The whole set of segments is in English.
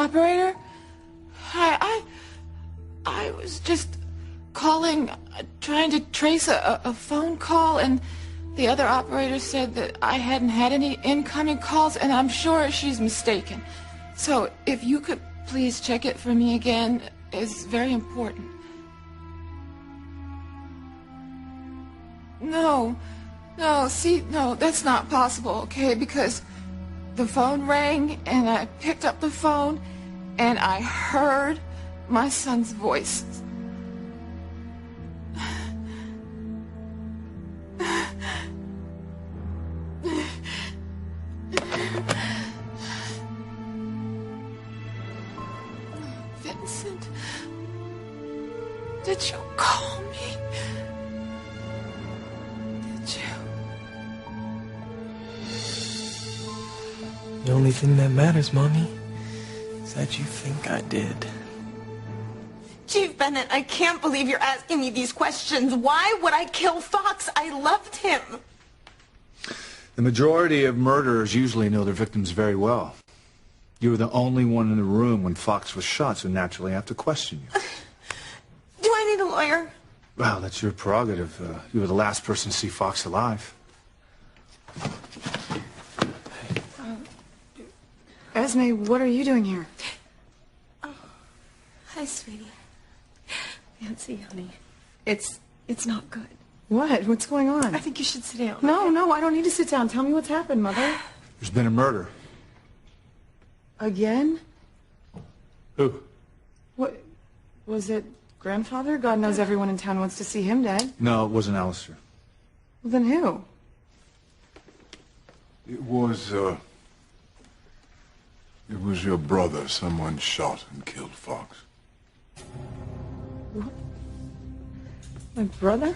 Operator? Hi, I was just calling, trying to trace a phone call, and the other operator said that I hadn't had any incoming calls, and I'm sure she's mistaken. So if you could please check it for me again, it's very important. No, that's not possible, okay? Because the phone rang, and I picked up the phone, and I heard my son's voice. Vincent, did you call me? Did you? The only thing that matters, Mommy, is that you think I did. Chief Bennett, I can't believe you're asking me these questions. Why would I kill Fox? I loved him. The majority of murderers usually know their victims very well. You were the only one in the room when Fox was shot, so naturally I have to question you. Do I need a lawyer? Well, that's your prerogative. You were the last person to see Fox alive. Esme, what are you doing here? Oh, hi, sweetie. Nancy, honey. It's not good. What? What's going on? I think you should sit down. No, I don't need to sit down. Tell me what's happened, Mother. There's been a murder. Again? Who? What? Was it grandfather? God knows everyone in town wants to see him dead. No, it wasn't Alistair. Well, then who? It was your brother. Someone shot and killed Fox. What? My brother?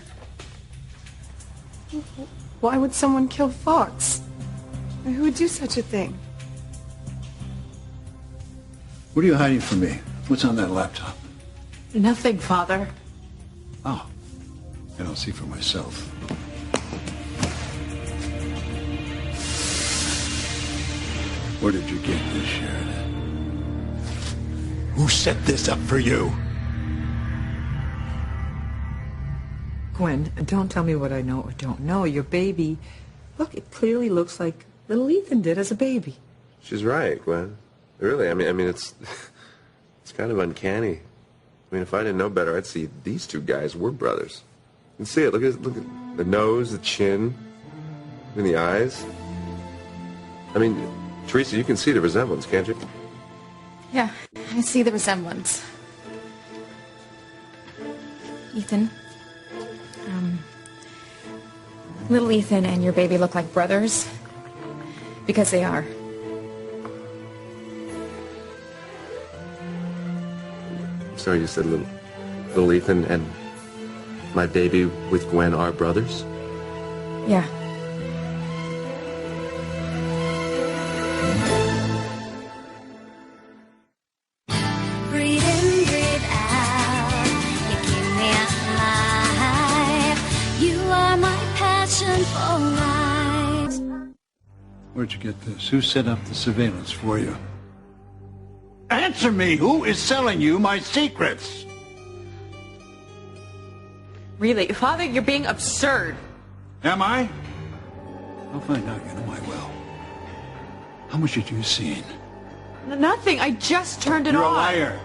Why would someone kill Fox? Who would do such a thing? What are you hiding from me? What's on that laptop? Nothing, Father. Oh, and I'll see for myself. Where did you get this, Sheridan? Who set this up for you? Gwen, don't tell me what I know or don't know. Your baby, look, it clearly looks like little Ethan did as a baby. She's right, Gwen. Really, I mean, it's kind of uncanny. I mean, if I didn't know better, I'd see these two guys were brothers. You can see it. Look at the nose, the chin, and the eyes. I mean, Teresa, you can see the resemblance, can't you? Yeah, I see the resemblance. Ethan, little Ethan and your baby look like brothers because they are. Sorry, you said little Ethan and my baby with Gwen are brothers? Yeah. Breathe in, breathe out. You keep me alive. You are my passion for life. Where'd you get this? Who set up the surveillance for you? Answer me! Who is selling you my secrets? Really? Father, you're being absurd. Am I? I'll find out. You know I will. How much had you seen? Nothing. I just turned it You're on. a liar.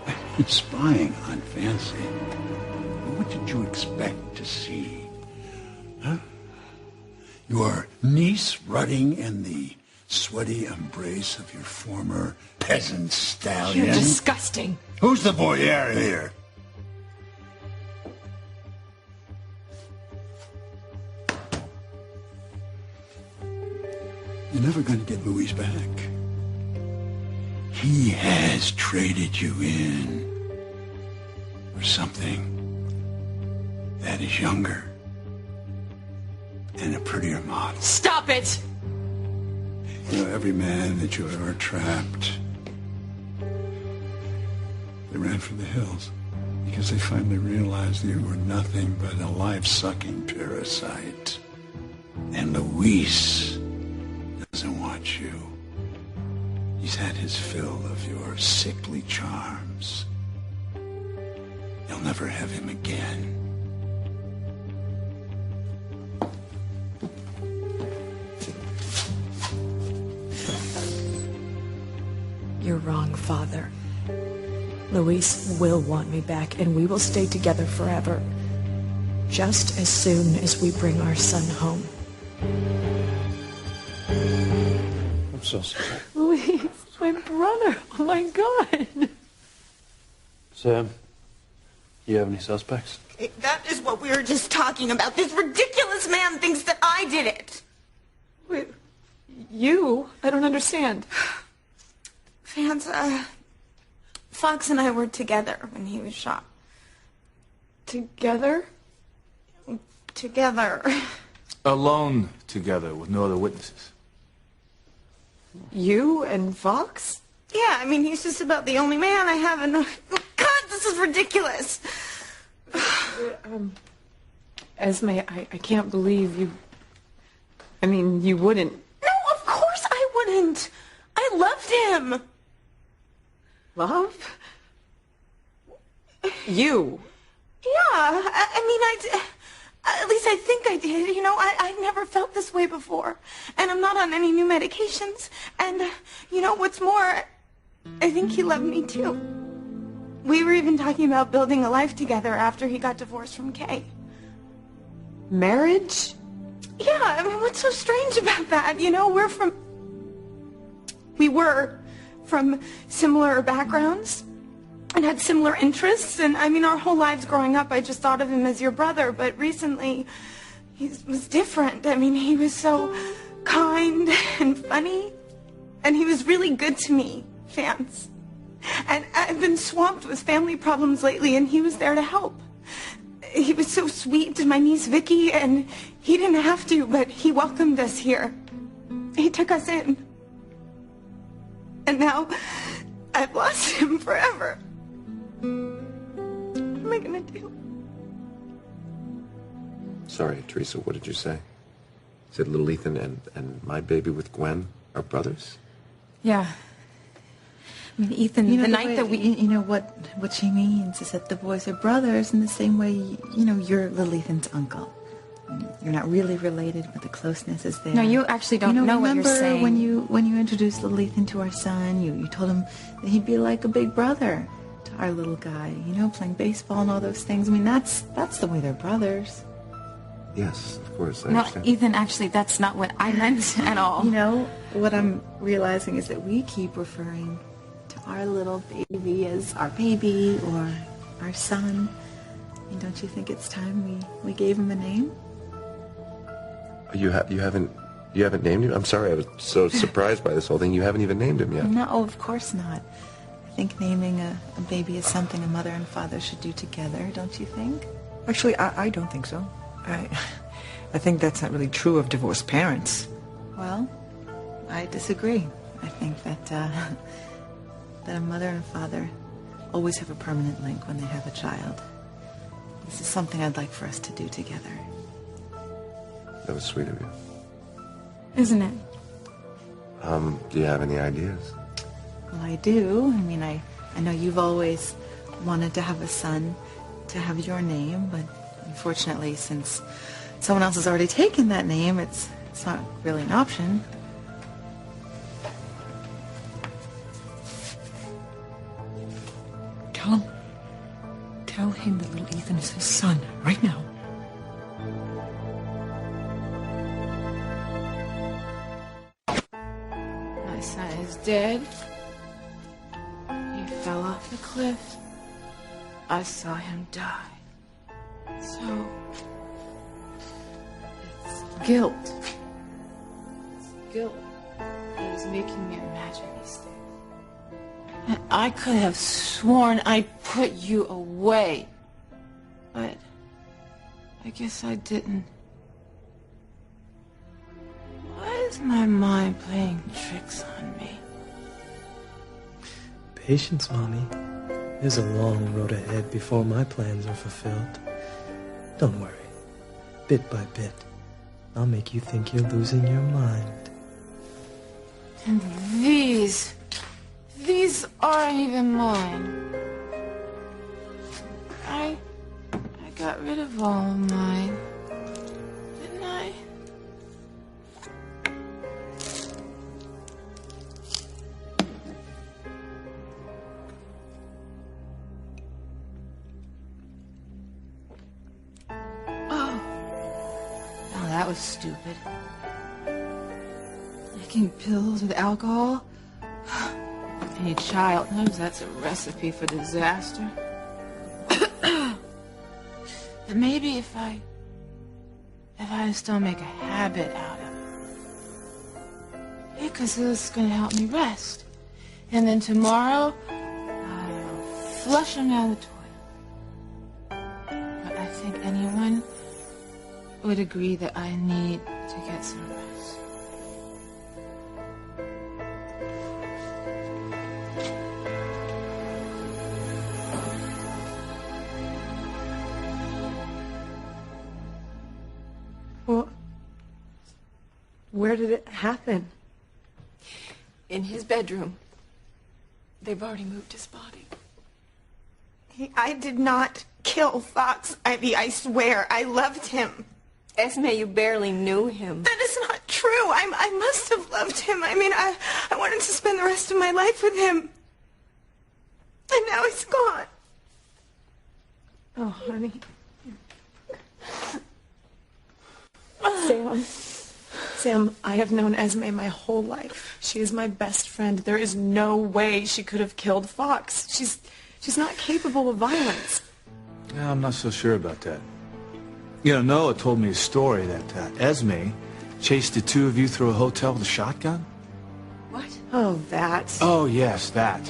I've been spying on Fancy. What did you expect to see? Huh? Your niece rutting in the sweaty embrace of your former peasant stallion? You're disgusting. Who's the voyeur here? You're never going to get Louise back. He has traded you in for something that is younger and a prettier model. Stop it! You know, every man that you ever trapped, they ran for the hills because they finally realized that you were nothing but a life-sucking parasite. And Luis doesn't want you. He's had his fill of your sickly charms. You'll never have him again. You're wrong, Father. Luis will want me back, and we will stay together forever. Just as soon as we bring our son home. I'm so sorry. Luis, my brother. Oh, my God. Sam, you have any suspects? That is what we were just talking about. This ridiculous man thinks that I did it. Wait, you? I don't understand. Vance, Fox and I were together when he was shot. Together? Together. Alone together with no other witnesses. You and Fox? Yeah, I mean, he's just about the only man I have in... God, this is ridiculous. Esme, I can't believe you... I mean, you wouldn't... No, of course I wouldn't. I loved him. Love? You? Yeah, at least I think I did. You know, I never felt this way before. And I'm not on any new medications. And, you know, what's more, I think he loved me too. We were even talking about building a life together after he got divorced from Kay. Marriage? Yeah, I mean, what's so strange about that? You know, we were from similar backgrounds and had similar interests. And, I mean, our whole lives growing up, I just thought of him as your brother. But recently, he was different. I mean, he was so kind and funny. And he was really good to me, Vance. And I've been swamped with family problems lately, and he was there to help. He was so sweet to my niece Vicky, and he didn't have to, but he welcomed us here. He took us in. And now, I've lost him forever. What am I gonna do? Sorry, Teresa, what did you say? You said little Ethan and my baby with Gwen are brothers? Yeah. I mean, Ethan, You know, the night that we... You know what she means is that the boys are brothers in the same way, you know, you're little Ethan's uncle. You're not really related, but the closeness is there. No, you actually don't know what you're saying. Remember when you introduced little Ethan to our son, you told him that he'd be like a big brother to our little guy, you know, playing baseball and all those things. I mean, that's the way they're brothers. Yes, of course, I No, understand. Ethan, actually, that's not what I meant at all. You know, what I'm realizing is that we keep referring to our little baby as our baby or our son. I mean, don't you think it's time we gave him a name? You haven't named him? I'm sorry, I was so surprised by this whole thing. You haven't even named him yet. No, of course not. I think naming a baby is something a mother and father should do together, don't you think? Actually, I don't think so. I think that's not really true of divorced parents. Well, I disagree. I think that that a mother and father always have a permanent link when they have a child. This is something I'd like for us to do together. That was sweet of you. Isn't it? Do you have any ideas? Well, I do. I mean, I know you've always wanted to have a son to have your name, but unfortunately, since someone else has already taken that name, it's not really an option. Tell him that little Ethan is his son right now. My son is dead. He fell off the cliff. I saw him die. So, it's guilt. It's guilt that is making me imagine these things. And I could have sworn I put you away. But I guess I didn't. Why is my mind playing tricks on me? Patience, Mommy. There's a long road ahead before my plans are fulfilled. Don't worry. Bit by bit, I'll make you think you're losing your mind. And these aren't even mine. I got rid of all of mine, didn't I? Oh, now that was stupid. Taking pills with alcohol? Any child knows that's a recipe for disaster. But maybe if I just don't make a habit out of it. Yeah, because this is going to help me rest. And then tomorrow, I'll flush them down the toilet. But I think anyone would agree that I need to get some rest. Well, where did it happen? In his bedroom. They've already moved his body. I did not kill Fox Ivy, I swear. I loved him. Esme, you barely knew him. That is not true. I must have loved him. I mean, I wanted to spend the rest of my life with him. And now he's gone. Oh, honey. Sam, I have known Esme my whole life. She is my best friend. There is no way she could have killed Fox. She's not capable of violence. Yeah, I'm not so sure about that. You know, Noah told me a story that Esme chased the two of you through a hotel with a shotgun. What? Oh, that. Oh, yes, that.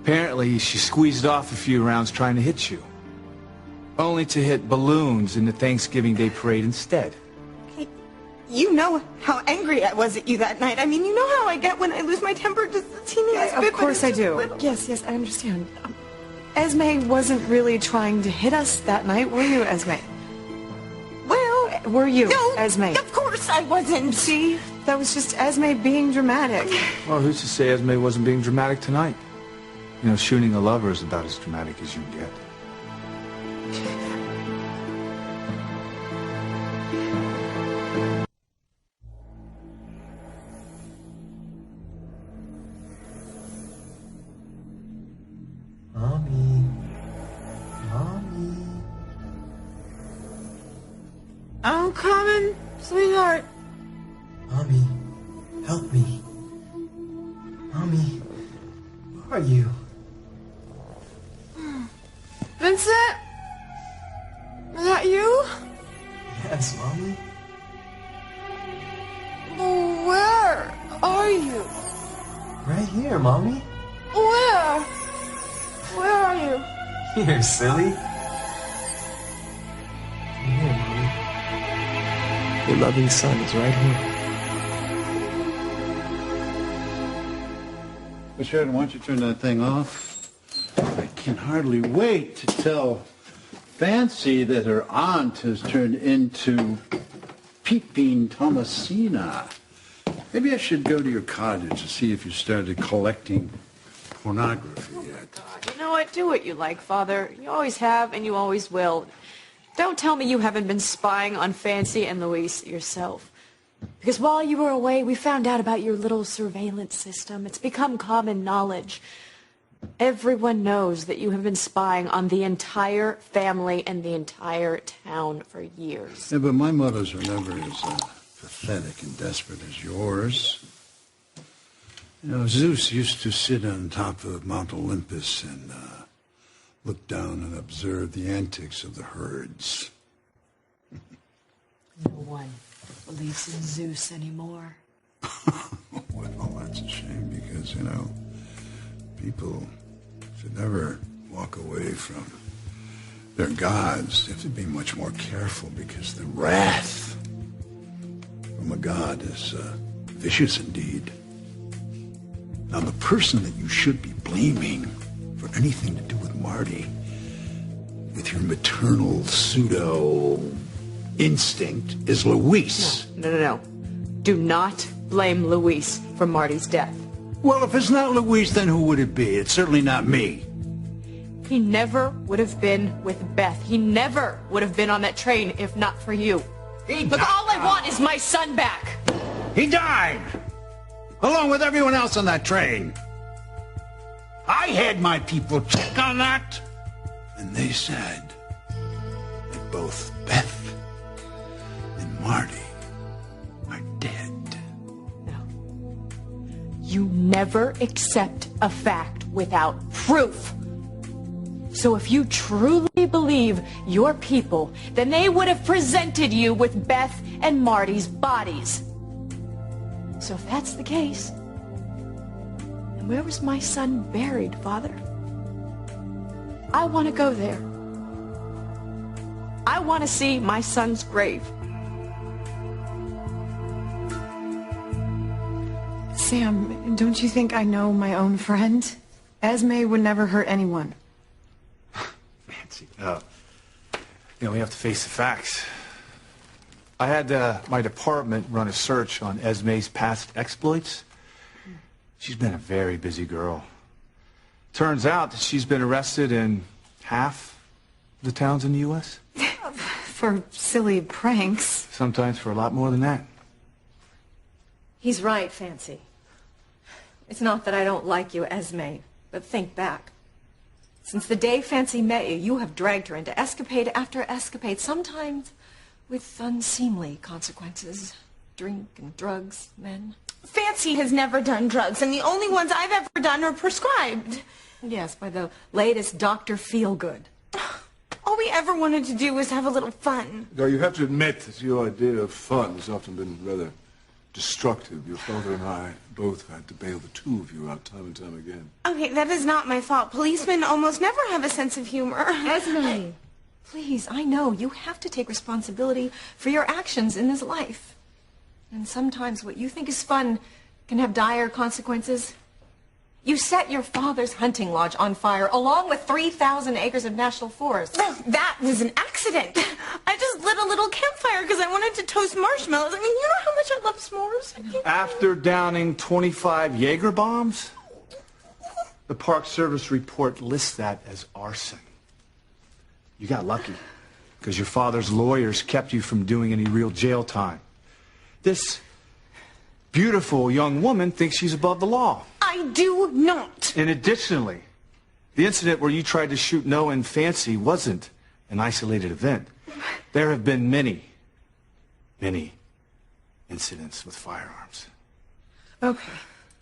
Apparently, she squeezed off a few rounds trying to hit you. Only to hit balloons in the Thanksgiving Day parade instead. You know how angry I was at you that night. I mean, you know how I get when I lose my temper just the teeniest bit. Of course I do. Yes, I understand. Esme wasn't really trying to hit us that night, were you, Esme? Well... Were you, no, Esme? Of course I wasn't. See? That was just Esme being dramatic. Well, who's to say Esme wasn't being dramatic tonight? You know, shooting a lover is about as dramatic as you can get. I'm coming, sweetheart. Mommy, help me. Mommy, where are you? Vincent? Is that you? Yes, Mommy. Where are you? Right here, Mommy. Where? Where are you? Here, silly. Here, Mommy. Your loving son is right here. Well, Sheridan, why don't you turn that thing off? I can hardly wait to tell Fancy that her aunt has turned into Peeping Thomasina. Maybe I should go to your cottage to see if you started collecting pornography yet. You know what? Do what you like, Father. You always have and you always will. Don't tell me you haven't been spying on Fancy and Luis yourself. Because while you were away, we found out about your little surveillance system. It's become common knowledge. Everyone knows that you have been spying on the entire family and the entire town for years. Yeah, but my motives are never as pathetic and desperate as yours. You know, Zeus used to sit on top of Mount Olympus and look down and observe the antics of the herds. No one believes in Zeus anymore. Well, that's a shame because, you know, people should never walk away from their gods. They have to be much more careful because the wrath from a god is vicious indeed. Now, the person that you should be blaming for anything to do with Marty, with your maternal pseudo instinct is Luis. No. Do not blame Luis for Marty's death. Well, if it's not Luis, then who would it be? It's certainly not me. He never would have been with Beth. He never would have been on that train if not for you. Look, all I want is my son back. He died! Along with everyone else on that train. I had my people check on that, and they said that both Beth and Marty are dead. No. You never accept a fact without proof. So if you truly believe your people, then they would have presented you with Beth and Marty's bodies. So if that's the case, then where was my son buried, Father? I want to go there. I want to see my son's grave. Sam, don't you think I know my own friend? Esme would never hurt anyone. Fancy. We have to face the facts. I had my department run a search on Esme's past exploits. She's been a very busy girl. Turns out that she's been arrested in half the towns in the U.S. For silly pranks. Sometimes for a lot more than that. He's right, Fancy. It's not that I don't like you, Esme, but think back. Since the day Fancy met you, you have dragged her into escapade after escapade, sometimes with unseemly consequences. Drink and drugs, men. Fancy has never done drugs, and the only ones I've ever done are prescribed. Yes, by the latest Dr. Feelgood. All we ever wanted to do was have a little fun. Though you have to admit that your idea of fun has often been rather destructive. Your father and I both had to bail the two of you out time and time again. Okay, that is not my fault. Policemen almost never have a sense of humor. Esme, please, I know you have to take responsibility for your actions in this life. And sometimes what you think is fun can have dire consequences. You set your father's hunting lodge on fire, along with 3,000 acres of national forest. Well, that was an accident. I just lit a little campfire because I wanted to toast marshmallows. I mean, you know how much I love s'mores? After downing 25 Jaeger bombs, the Park Service report lists that as arson. You got lucky because your father's lawyers kept you from doing any real jail time. This beautiful young woman thinks she's above the law. I do not. And additionally, the incident where you tried to shoot Noah and Fancy wasn't an isolated event. There have been many incidents with firearms. Okay,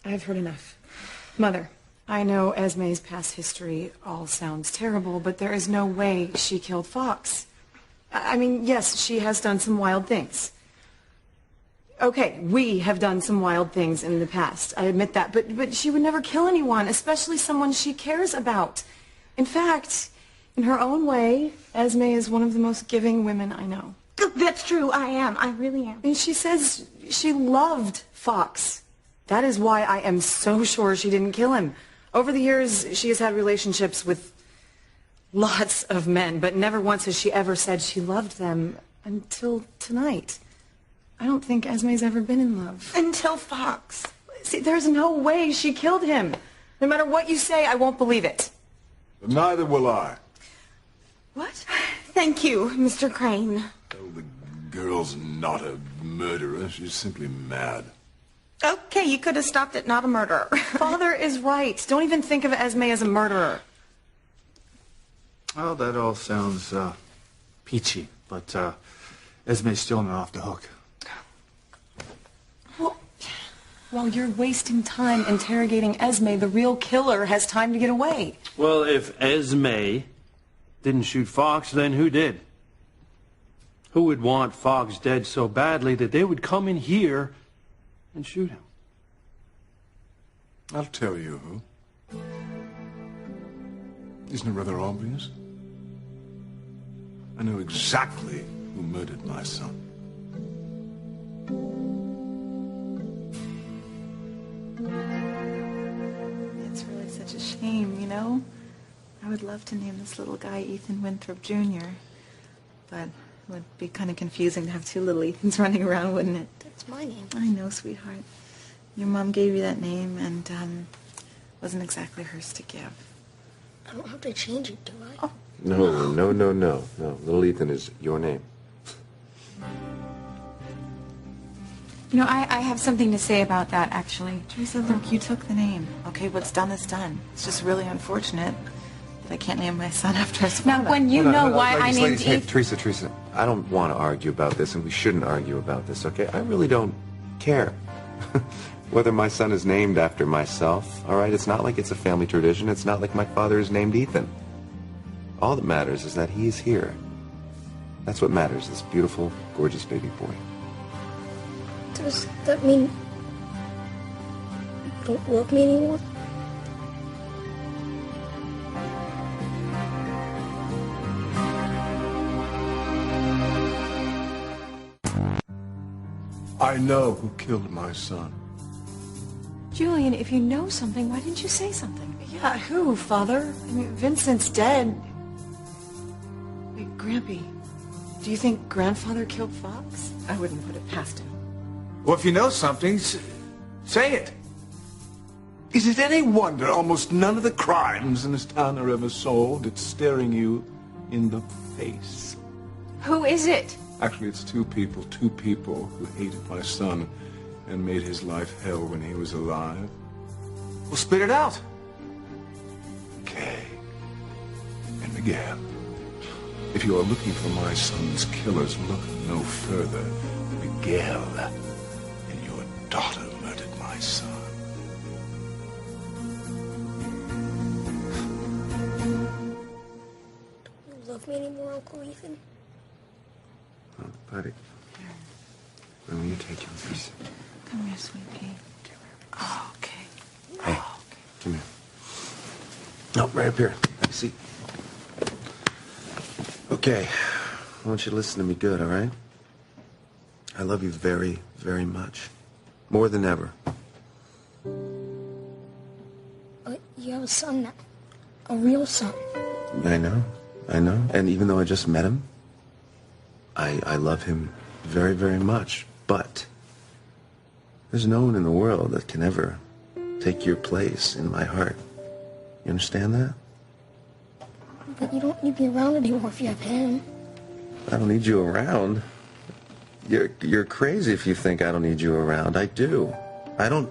I've heard enough. Mother, I know Esme's past history all sounds terrible, but there is no way she killed Fox. I mean, yes, she has done some wild things. Okay, we have done some wild things in the past. I admit that. But she would never kill anyone, especially someone she cares about. In fact, in her own way, Esme is one of the most giving women I know. That's true. I am. I really am. And she says she loved Fox. That is why I am so sure she didn't kill him. Over the years, she has had relationships with lots of men, but never once has she ever said she loved them until tonight. I don't think Esme's ever been in love. Until Fox. See, there's no way she killed him. No matter what you say, I won't believe it. But neither will I. What? Thank you, Mr. Crane. Oh, the girl's not a murderer. She's simply mad. Okay, you could have stopped at not a murderer. Father is right. Don't even think of Esme as a murderer. Well, that all sounds peachy, but Esme's still not off the hook. While you're wasting time interrogating Esme, the real killer has time to get away. Well, if Esme didn't shoot Fox, then who did? Who would want Fox dead so badly that they would come in here and shoot him? I'll tell you who. Isn't it rather obvious? I know exactly who murdered my son. It's really such a shame, you know? I would love to name this little guy Ethan Winthrop Jr., but It would be kind of confusing to have two little Ethans running around, wouldn't it? That's my name. I know, sweetheart. Your mom gave you that name, and wasn't exactly hers to give. I don't have to change it, do I? Oh. No. Little Ethan is your name. You know, I have something to say about that, actually. Teresa, look, you took the name. Okay, what's done is done. It's just really unfortunate that I can't name my son after his father. Now, when you know why I named Hey, Ethan... Teresa, I don't want to argue about this, and we shouldn't argue about this, okay? I really don't care whether my son is named after myself, all right? It's not like it's a family tradition. It's not like my father is named Ethan. All that matters is that he is here. That's what matters, this beautiful, gorgeous baby boy. Does that mean you don't love me anymore? I know who killed my son. Julian, if you know something, why didn't you say something? Yeah, who, Father? I mean, Vincent's dead. Wait, Grampy, do you think Grandfather killed Fox? I wouldn't put it past him. Well, if you know something, say it. Is it any wonder almost none of the crimes in this town are ever solved? It's staring you in the face. Who is it? Actually, it's two people who hated my son and made his life hell when he was alive. Well, spit it out. Kay and Miguel. If you are looking for my son's killers, look no further. Miguel and your daughter murdered my son. Don't you love me anymore, Uncle Ethan? Oh, buddy. When will you take your piece? Come here, sweet pea. Oh, okay. Hey, come here. No, right up here. Have a seat. Okay, I want you to listen to me good, all right? I love you very, very much. More than ever. You have a son now. A real son. I know. And even though I just met him, I love him very, very much. But there's no one in the world that can ever take your place in my heart. You understand that? But you don't need me around anymore if you have him. I don't need you around. You're crazy if you think I don't need you around. I do. I don't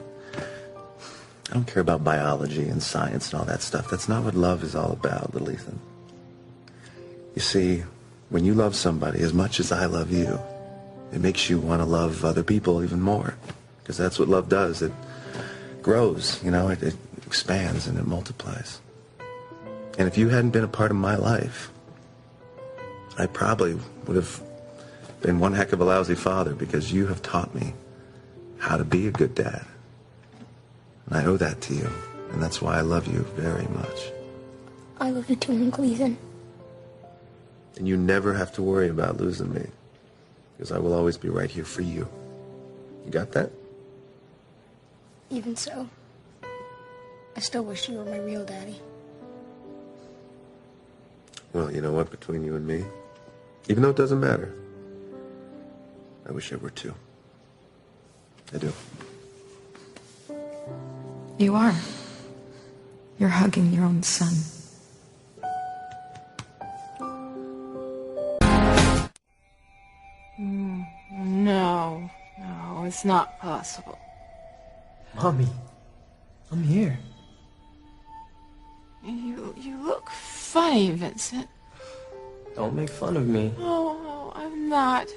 care about biology and science and all that stuff. That's not what love is all about, little Ethan. You see, when you love somebody as much as I love you, it makes you want to love other people even more. Because that's what love does. It grows, you know, it expands and it multiplies. And if you hadn't been a part of my life, I probably would have been one heck of a lousy father, because you have taught me how to be a good dad. And I owe that to you. And that's why I love you very much. I love you too, Uncle Ethan. And you never have to worry about losing me, because I will always be right here for you. You got that? Even so, I still wish you were my real daddy. Well, you know what? Between you and me, even though it doesn't matter, I wish I were too. I do. You are. You're hugging your own son. No, it's not possible. Mommy, I'm here. You look funny, Vincent. Don't make fun of me. Oh, I'm not.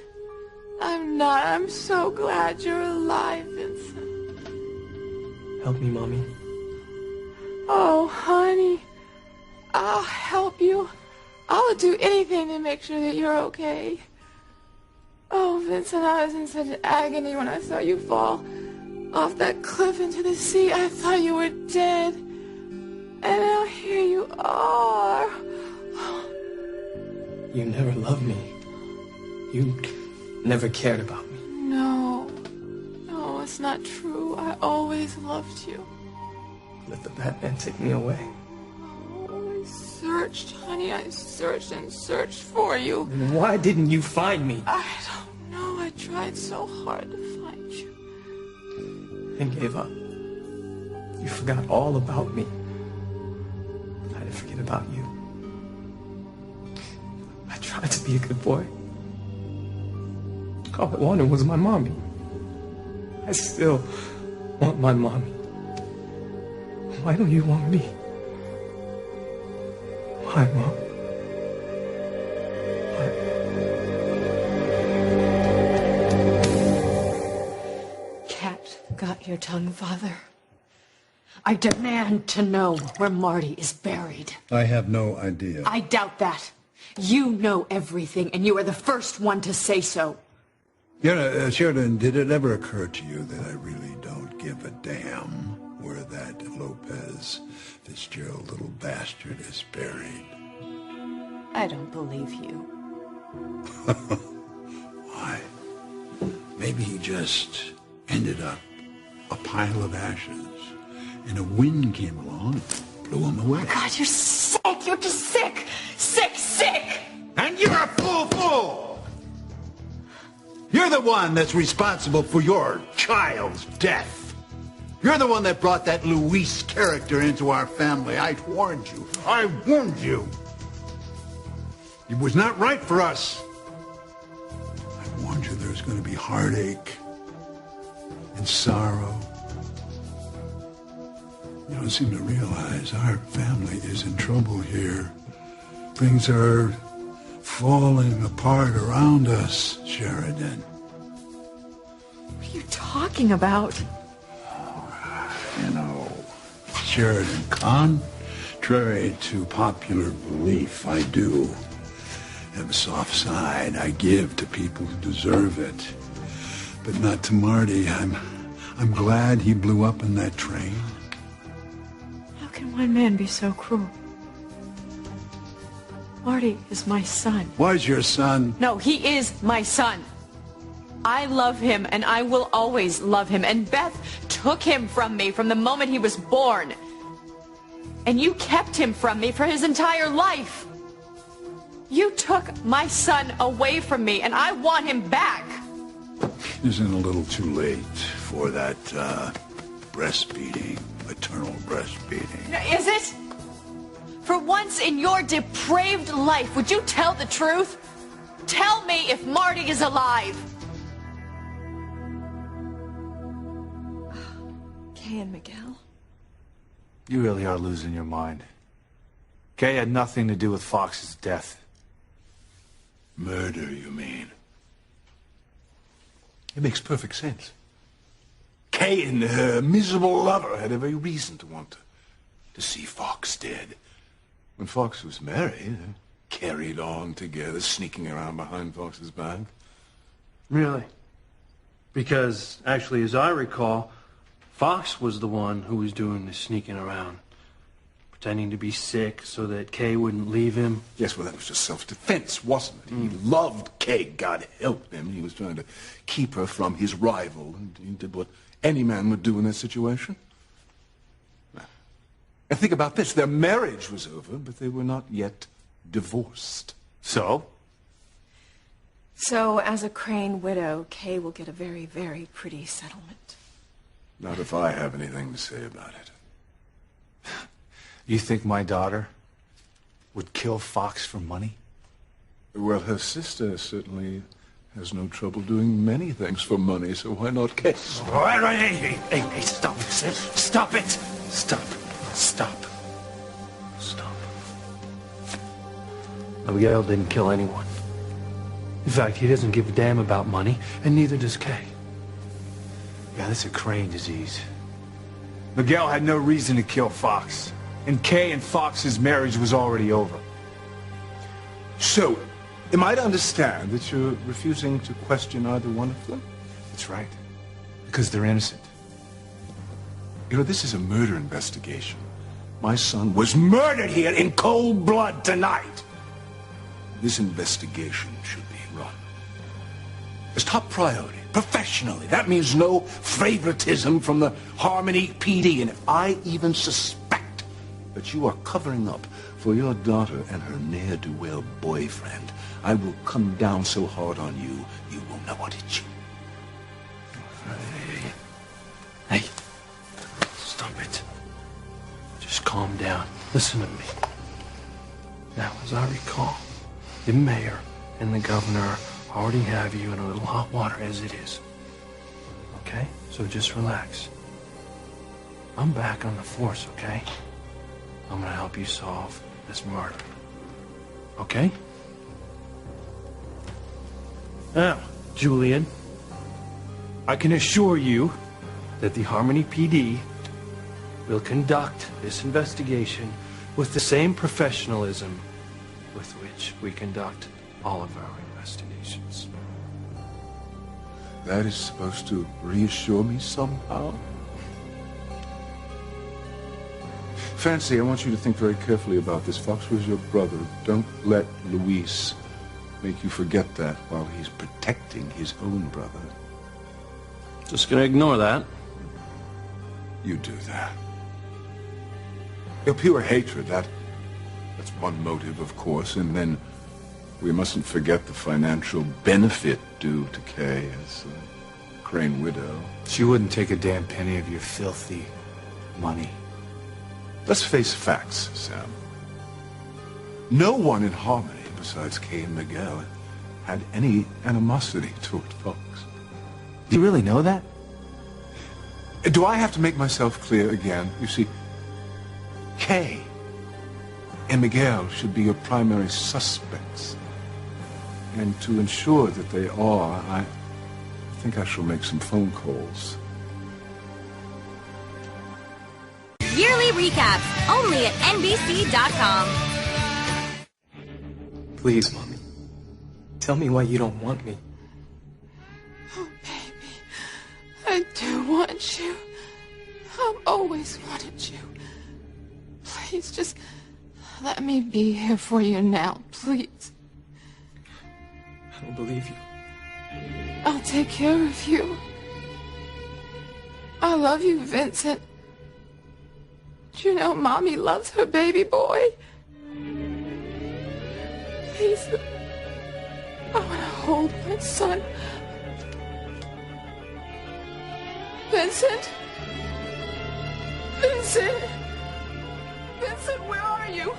I'm so glad you're alive, Vincent. Help me, Mommy. Oh, honey. I'll help you. I'll do anything to make sure that you're okay. Oh, Vincent, I was in such agony when I saw you fall off that cliff into the sea. I thought you were dead. And now here you are. You never loved me. You never cared about me. No, it's not true. I always loved you. Let the Batman take me away. Oh, I searched, honey. I searched and searched for you. Why didn't you find me? I don't know. I tried so hard to find you. And gave up. You forgot all about me. But I didn't forget about you. I tried to be a good boy. All I wanted was my mommy. I still want my mommy. Why don't you want me? Why, Mom? Cat got your tongue, Father. I demand to know where Marty is buried. I have no idea. I doubt that. You know everything, and you are the first one to say so. Sheridan, did it ever occur to you that I really don't give a damn where that Lopez Fitzgerald little bastard is buried? I don't believe you. Why? Maybe he just ended up a pile of ashes, and a wind came along and blew him away. Oh God, you're sick. You're just sick. Sick. And you're a fool! You're the one that's responsible for your child's death. You're the one that brought that Luis character into our family. I warned you. I warned you. It was not right for us. I warned you there's going to be heartache and sorrow. You don't seem to realize our family is in trouble here. Things are falling apart around us, Sheridan. What are you talking about? You know, Sheridan, contrary to popular belief, I do have a soft side. I give to people who deserve it, but not to Marty. I'm glad he blew up in that train. How can one man be so cruel? Marty is my son. Was your son? No, he is my son. I love him, and I will always love him. And Beth took him from me from the moment he was born. And you kept him from me for his entire life. You took my son away from me, and I want him back. Isn't it a little too late for that breastfeeding, maternal breastfeeding? Is it? For once in your depraved life, would you tell the truth? Tell me if Marty is alive. Kay and Miguel. You really are losing your mind. Kay had nothing to do with Fox's death. Murder, you mean? It makes perfect sense. Kay and her miserable lover had every reason to want to see Fox dead. When Fox was married, they carried on together, sneaking around behind Fox's back. Really? Because, actually, as I recall, Fox was the one who was doing the sneaking around, pretending to be sick so that Kay wouldn't leave him. Yes, well, that was just self-defense, wasn't it? He loved Kay, God help him. He was trying to keep her from his rival, and he did what any man would do in that situation. And think about this. Their marriage was over, but they were not yet divorced. So? So, as a Crane widow, Kay will get a very, very pretty settlement. Not if I have anything to say about it. You think my daughter would kill Fox for money? Well, her sister certainly has no trouble doing many things for money, so why not Kay? All right, hey, stop it, Sid. Stop it. Stop. Miguel didn't kill anyone. In fact, he doesn't give a damn about money, and neither does Kay. Yeah, that's a Crane disease. Miguel had no reason to kill Fox, and Kay and Fox's marriage was already over. So, am I to understand that you're refusing to question either one of them? That's right. Because they're innocent. You know, this is a murder investigation. My son was murdered here in cold blood tonight. This investigation should be run as top priority, professionally. That means no favoritism from the Harmony PD. And if I even suspect that you are covering up for your daughter and her ne'er-do-well boyfriend, I will come down so hard on you, you will know what hit you. Hey, stop it. Just calm down. Listen to me. Now, as I recall, the mayor and the governor already have you in a little hot water as it is. Okay? So just relax. I'm back on the force, okay? I'm gonna help you solve this murder. Okay? Now, Julian, I can assure you that the Harmony PD will conduct this investigation with the same professionalism with which we conduct all of our investigations. That is supposed to reassure me somehow? Fancy, I want you to think very carefully about this. Fox was your brother. Don't let Luis make you forget that while he's protecting his own brother. Just gonna ignore that. You do that. Your pure hatred, that's one motive, of course, and then we mustn't forget the financial benefit due to Kay as a Crane widow. She wouldn't take a damn penny of your filthy money. Let's face facts, Sam. No one in Harmony besides Kay and Miguel had any animosity toward Fox. Do you really know that? Do I have to make myself clear again? You see, Kay and Miguel should be your primary suspects. And to ensure that they are, I think I shall make some phone calls. Yearly recaps, only at NBC.com. Please, Mommy. Tell me why you don't want me. Oh, baby. I do want you. I've always wanted you. Please, just let me be here for you now, please. I don't believe you. I'll take care of you. I love you, Vincent. You know, Mommy loves her baby boy. Please, I want to hold my son. Vincent? Vincent? Vincent, where are you?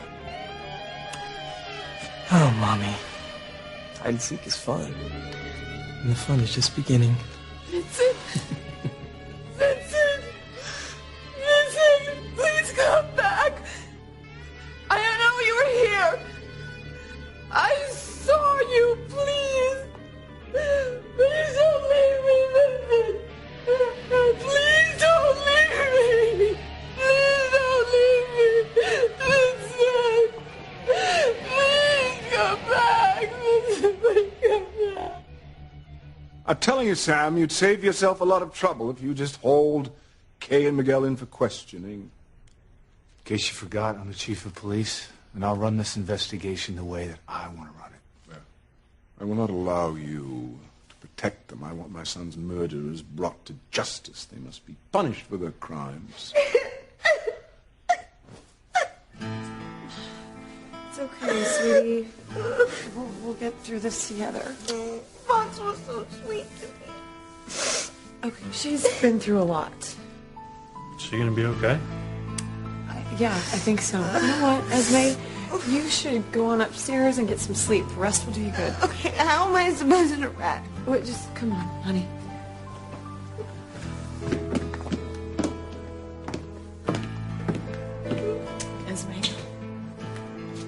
Oh, Mommy. Hide and seek is fun. And the fun is just beginning. Vincent? Vincent? Vincent, please come back. I know you were here. I saw you, please. Please don't leave me, Vincent. Please don't leave me. Please don't leave me. Vincent. Please come back. Vincent, please come back. I'm telling you, Sam, you'd save yourself a lot of trouble if you just hauled Kay and Miguel in for questioning. In case you forgot, I'm the chief of police, and I'll run this investigation the way that I want to run it. I will not allow you to protect them. I want my son's murderers brought to justice. They must be punished for their crimes. It's okay, sweetie. We'll get through this together. Fox was so sweet to me. Okay, she's been through a lot. Is she gonna be okay? Yeah, I think so. You know what, Esme? You should go on upstairs and get some sleep. The rest will do you good. Okay, how am I supposed to rest? Wait, just come on, honey. Esme,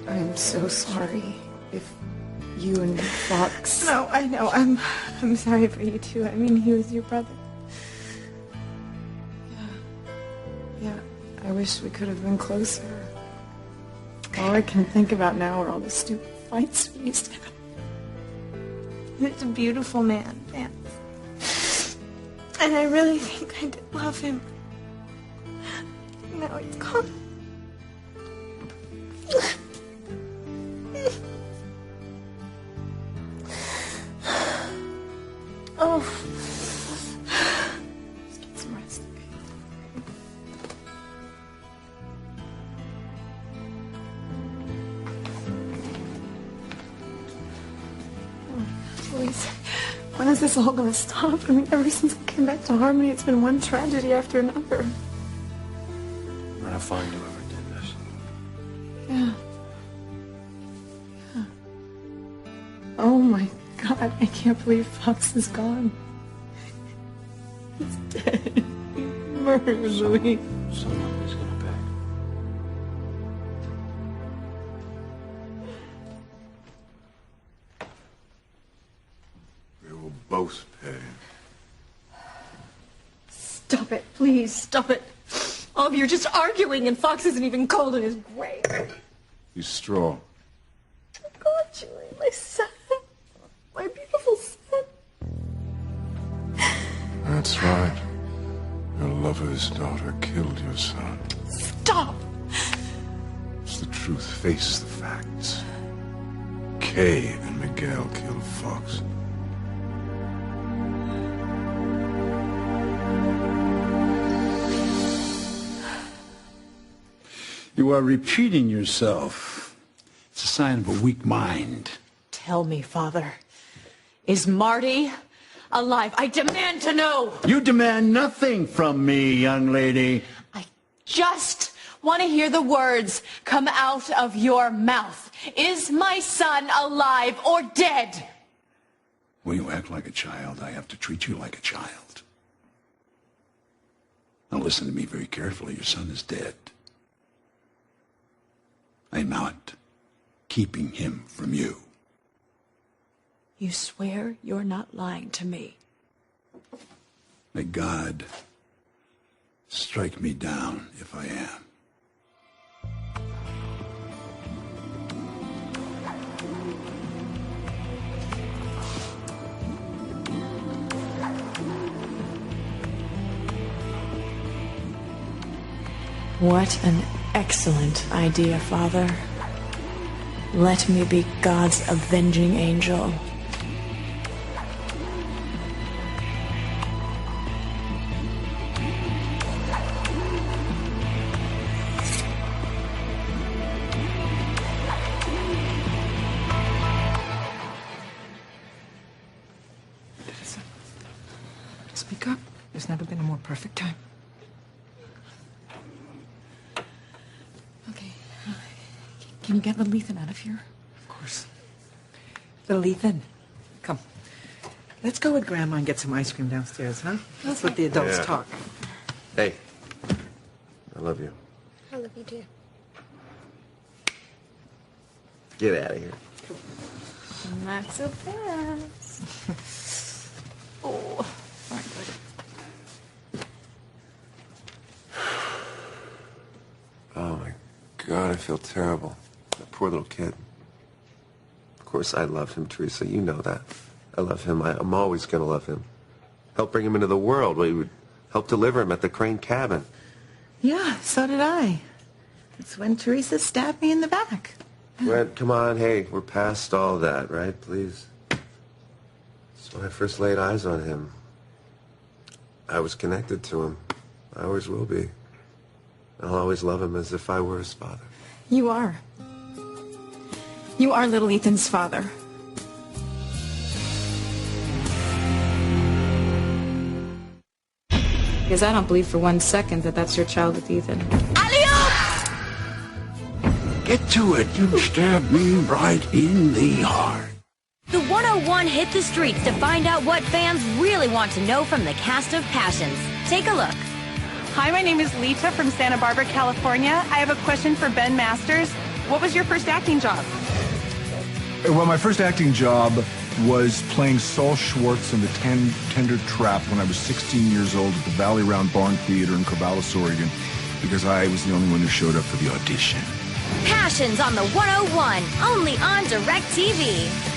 I'm so sorry if you and Fox... No, I know. I'm sorry for you too. I mean, he was your brother. Yeah, I wish we could have been closer. All I can think about now are all the stupid fights we used to have. He's a beautiful man, Vance. And I really think I did love him. Now he's gone. Oh. Let's get some rest, okay? Please. When is this all going to stop? I mean, ever since I came back to Harmony, it's been one tragedy after another. We're gonna find whoever did this. Yeah. Yeah. Oh my God, I can't believe Fox is gone. He's dead. He murdered Louis. Someone's gonna pay. We will both pay. Stop it, please, stop it. All of you are just arguing and Fox isn't even cold in his grave. He's strong. Oh God, Julie, my son. My beautiful son. That's right. Your lover's daughter killed your son. Stop! It's the truth. Face the facts. Kay and Miguel killed Fox. You are repeating yourself. It's a sign of a weak mind. Tell me, Father, is Marty alive? I demand to know. You demand nothing from me, young lady. Just want to hear the words come out of your mouth. Is my son alive or dead? When you act like a child, I have to treat you like a child. Now listen to me very carefully. Your son is dead. I'm not keeping him from you. You swear you're not lying to me? May God strike me down if I am. What an excellent idea, Father. Let me be God's avenging angel. Speak up. There's never been a more perfect time. Okay. Can you get little Ethan out of here? Of course. Little Ethan, come. Let's go with Grandma and get some ice cream downstairs, huh? That's what the adults talk. Hey, I love you. I love you too. Get out of here. Not so fast. Oh, all right, buddy. Oh my God, I feel terrible. That poor little kid. Of course I love him, Teresa. You know that. I love him. I'm always going to love him. Help bring him into the world. We would help deliver him at the Crane cabin. Yeah, so did I. It's when Teresa stabbed me in the back. Gwen, come on. Hey, we're past all that, right? Please. It's when I first laid eyes on him. I was connected to him. I always will be. I'll always love him as if I were his father. You are. You are little Ethan's father. Because I don't believe for 1 second that that's your child with Ethan. Get to it. You stabbed me right in the heart. The 101 hit the streets to find out what fans really want to know from the cast of Passions. Take a look. Hi, my name is Lita from Santa Barbara, California. I have a question for Ben Masters. What was your first acting job? Well, my first acting job was playing Saul Schwartz in The Tender Trap when I was 16 years old at the Valley Round Barn Theater in Corvallis, Oregon, because I was the only one who showed up for the audition. Passions on the 101, only on DirecTV.